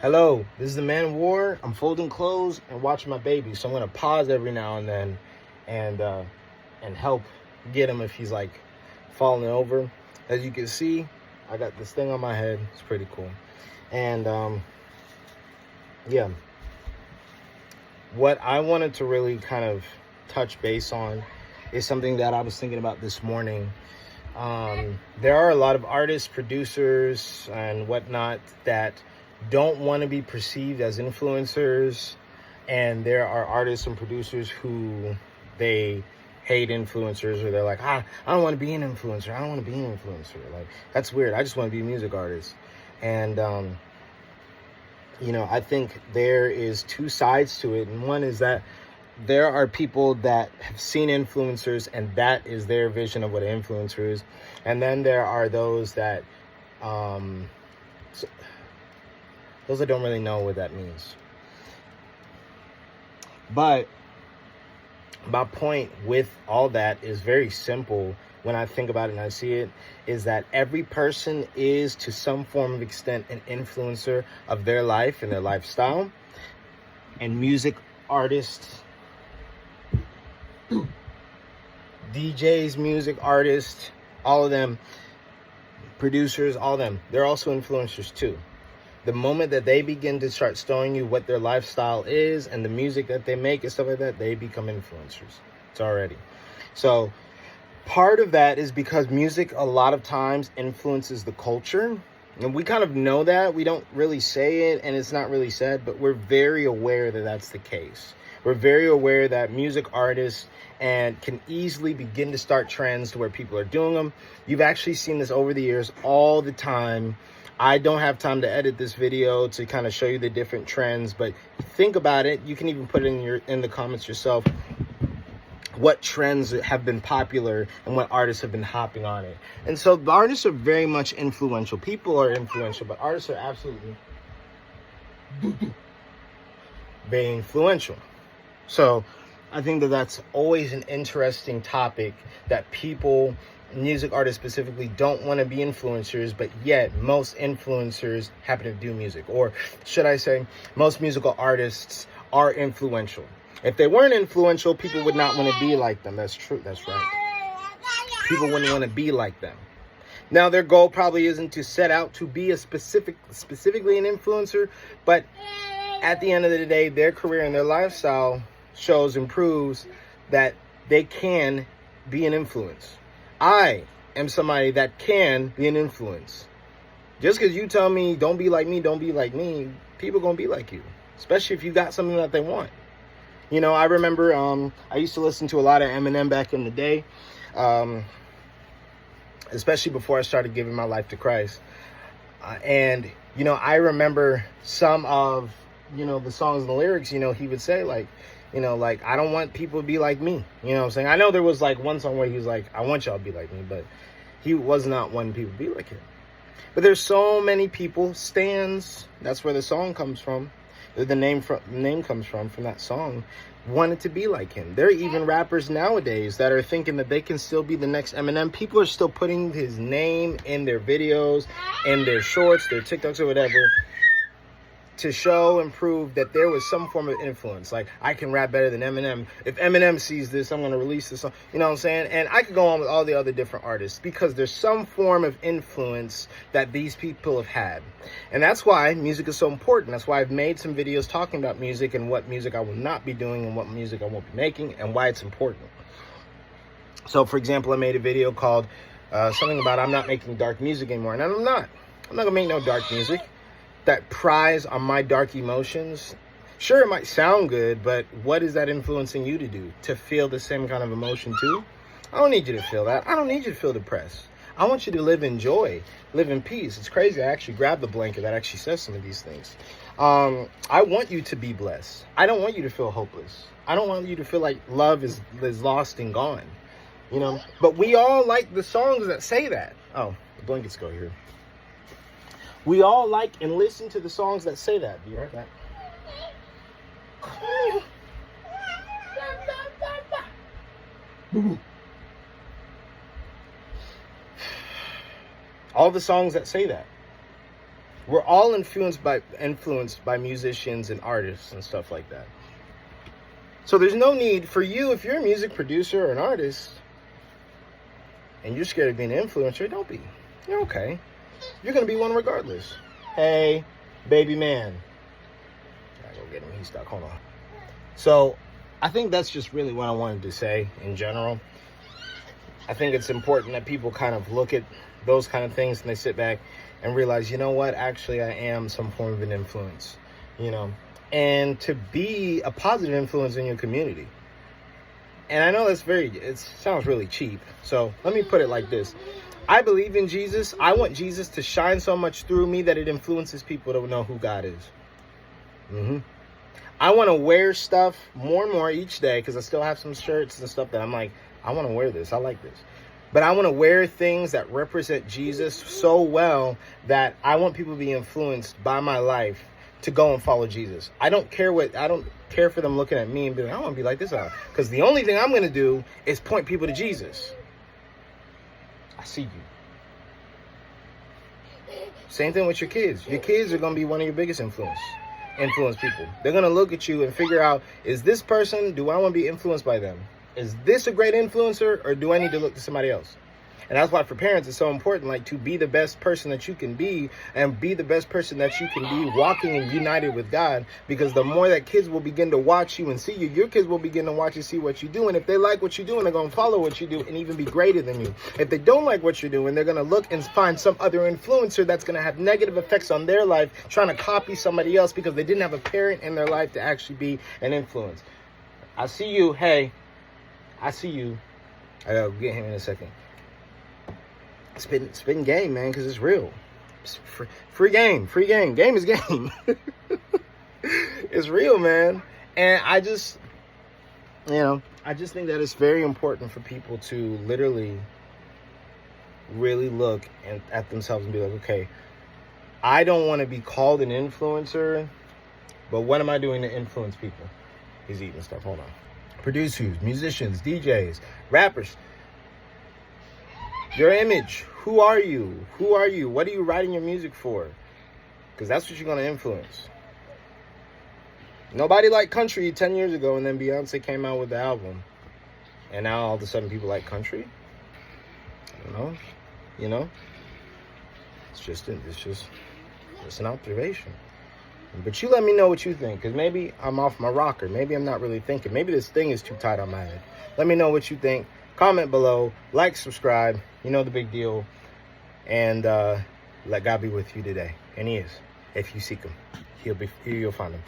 Hello, this is the Man of War. I'm folding clothes and watching my baby, so I'm gonna pause every now and then and help get him if he's like falling over. As you can see, I got this thing on my head. It's pretty cool. And yeah, what I wanted to really kind of touch base on is something that I was thinking about this morning. There are a lot of artists, producers, and whatnot that don't want to be perceived as influencers, and there are artists and producers who they hate influencers, or they're like, I don't want to be an influencer. I don't want to be an influencer. Like, that's weird. I just want to be a music artist. And I think there is two sides to it, and one is that there are people that have seen influencers and that is their vision of what an influencer is, and then there are those that don't really know what that means. But my point with all that is very simple. When I think about it and I see it, is that every person is to some form of extent an influencer of their life and their lifestyle. And music artists, DJs, music artists, all of them, producers, all of them, they're also influencers too. The moment that they begin to start showing you what their lifestyle is and the music that they make and stuff like that, they become influencers. It's already. So part of that is because music a lot of times influences the culture. And we kind of know that. We don't really say it and it's not really said, but we're very aware that that's the case. We're very aware that music artists and can easily begin to start trends to where people are doing them. You've actually seen this over the years all the time. I don't have time to edit this video to kind of show you the different trends, but think about it. You can even put it in the comments yourself what trends have been popular and what artists have been hopping on it. And so the artists are very much influential. People are influential, but artists are absolutely very influential. So I think that that's always an interesting topic, that people, music artists specifically, don't want to be influencers, but yet most influencers happen to do music. Or should I say, most musical artists are influential. If they weren't influential, people would not want to be like them. That's true. That's right. People wouldn't want to be like them. Now, their goal probably isn't to set out to be a specifically an influencer, but at the end of the day, their career and their lifestyle shows and proves that they can be an influence. I am somebody that can be an influence. Just because you tell me, don't be like me, don't be like me, people going to be like you. Especially if you got something that they want. You know, I remember I used to listen to a lot of Eminem back in the day. Especially before I started giving my life to Christ. And, I remember some of, the songs and the lyrics, he would say like, I don't want people to be like me. You know what I'm saying? I know there was like one song where he was like, I want y'all to be like me, but he was not wanting people to be like him. But there's so many people, stans, that's where the song comes from. The name comes from that song, wanted to be like him. There are even rappers nowadays that are thinking that they can still be the next Eminem. People are still putting his name in their videos, in their shorts, their TikToks or whatever, to show and prove that there was some form of influence. Like, I can rap better than Eminem. If Eminem sees this, I'm going to release this song. You know what I'm saying? And I could go on with all the other different artists because there's some form of influence that these people have had. And that's why music is so important. That's why I've made some videos talking about music and what music I will not be doing and what music I won't be making and why it's important. So, for example, I made a video called something about I'm not making dark music anymore. And I'm not going to make no dark music that prize on my dark emotions. Sure, it might sound good, but what is that influencing you to do? To feel the same kind of emotion too? I don't need you to feel that. I don't need you to feel depressed. I want you to live in joy, live in peace. It's crazy. I actually grabbed the blanket that actually says some of these things. I want you to be blessed. I don't want you to feel hopeless. I don't want you to feel like love is lost and gone. But we all like the songs that say that. Oh, the blankets go here. We all like and listen to the songs that say that. Do you hear that? All the songs that say that. We're all influenced by musicians and artists and stuff like that. So there's no need for you, if you're a music producer or an artist and you're scared of being an influencer, don't be. You're okay. You're going to be one regardless. Hey, baby man. Gotta go get him. He's stuck. Hold on. So I think that's just really what I wanted to say in general. I think it's important that people kind of look at those kind of things and they sit back and realize, you know what, actually I am some form of an influence, you know, and to be a positive influence in your community. And I know it sounds really cheap. So let me put it like this. I believe in Jesus. I want Jesus to shine so much through me that it influences people to know who God is. I want to wear stuff more and more each day because I still have some shirts and stuff that I'm like, I want to wear this. I like this. But I want to wear things that represent Jesus so well that I want people to be influenced by my life to go and follow Jesus. I don't care for them looking at me and being like, I want to be like this. Because the only thing I'm going to do is point people to Jesus. I see you. Same thing with your kids. Your kids are going to be one of your biggest influence people. They're going to look at you and figure out, is this person, do I want to be influenced by them? Is this a great influencer, or do I need to look to somebody else? And that's why for parents it's so important, like, to be the best person that you can be and be the best person that you can be walking and united with God. Because the more that kids will begin to watch you and see you, your kids will begin to watch and see what you do. And if they like what you're doing, they're going to follow what you do and even be greater than you. If they don't like what you're doing, they're going to look and find some other influencer that's going to have negative effects on their life, trying to copy somebody else because they didn't have a parent in their life to actually be an influence. I see you. Hey, I see you. I'll get him in a second. Spin game, man, because it's real. It's free game. Game is game. It's real, man. And I just think that it's very important for people to literally really look at themselves and be like, okay, I don't want to be called an influencer, but what am I doing to influence people? He's eating stuff. Hold on. Producers, musicians, DJs, rappers. Your image. Who are you? What are you writing your music for? Because that's what you're going to influence. Nobody liked country 10 years ago, and then Beyonce came out with the album. And now all of a sudden people like country? I don't know. You know? It's just an observation. But you let me know what you think, because maybe I'm off my rocker. Maybe I'm not really thinking. Maybe this thing is too tight on my head. Let me know what you think. Comment below. Like, subscribe. You know the big deal. And let God be with you today. And he is. If you seek him, you'll find him.